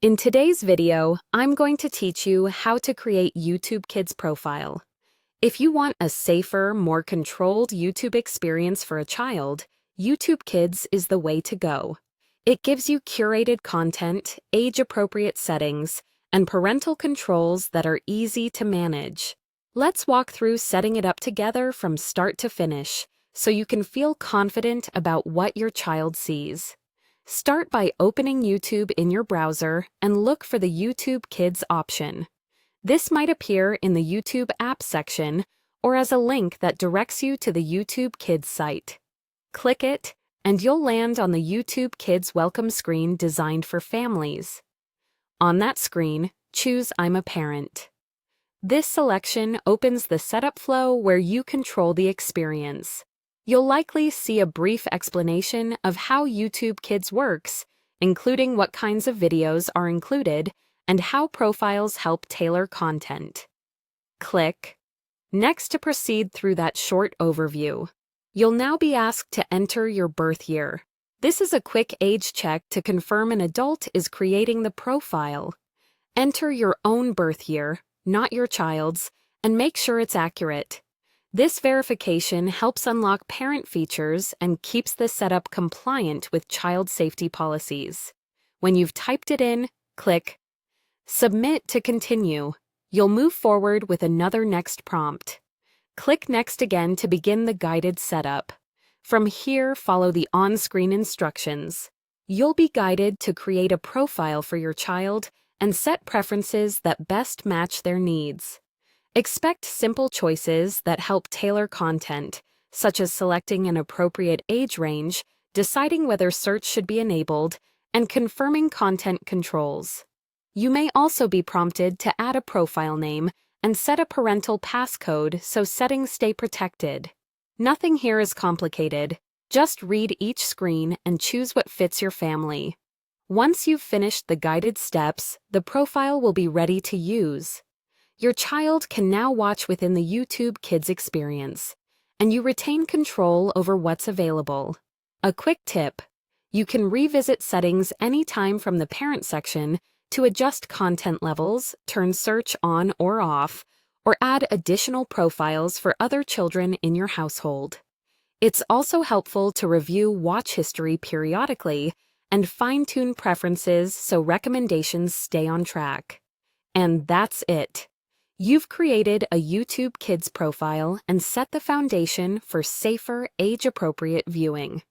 In today's video, I'm going to teach you how to create YouTube Kids profile. If you want a safer, more controlled YouTube experience for a child, YouTube Kids is the way to go. It gives you curated content, age-appropriate settings, and parental controls that are easy to manage. Let's walk through setting it up together from start to finish, so you can feel confident about what your child sees. Start by opening YouTube in your browser and look for the YouTube Kids option. This might appear in the YouTube app section or as a link that directs you to the YouTube Kids site. Click it, and you'll land on the YouTube Kids welcome screen designed for families. On that screen, choose I'm a Parent. This selection opens the setup flow where you control the experience. You'll likely see a brief explanation of how YouTube Kids works, including what kinds of videos are included and how profiles help tailor content. Click Next to proceed through that short overview. You'll now be asked to enter your birth year. This is a quick age check to confirm an adult is creating the profile. Enter your own birth year, not your child's, and make sure it's accurate. This verification helps unlock parent features and keeps the setup compliant with child safety policies. When you've typed it in, click Submit to continue. You'll move forward with another next prompt. Click Next again to begin the guided setup. From here, follow the on-screen instructions. You'll be guided to create a profile for your child and set preferences that best match their needs. Expect simple choices that help tailor content, such as selecting an appropriate age range, deciding whether search should be enabled, and confirming content controls. You may also be prompted to add a profile name and set a parental passcode so settings stay protected. Nothing here is complicated. Just read each screen and choose what fits your family. Once you've finished the guided steps, the profile will be ready to use. Your child can now watch within the YouTube Kids experience, and you retain control over what's available. A quick tip: you can revisit settings anytime from the parent section to adjust content levels, turn search on or off, or add additional profiles for other children in your household. It's also helpful to review watch history periodically and fine-tune preferences so recommendations stay on track. And that's it. You've created a YouTube Kids profile and set the foundation for safer, age-appropriate viewing.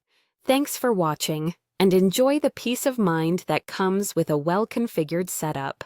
Thanks for watching, and enjoy the peace of mind that comes with a well-configured setup.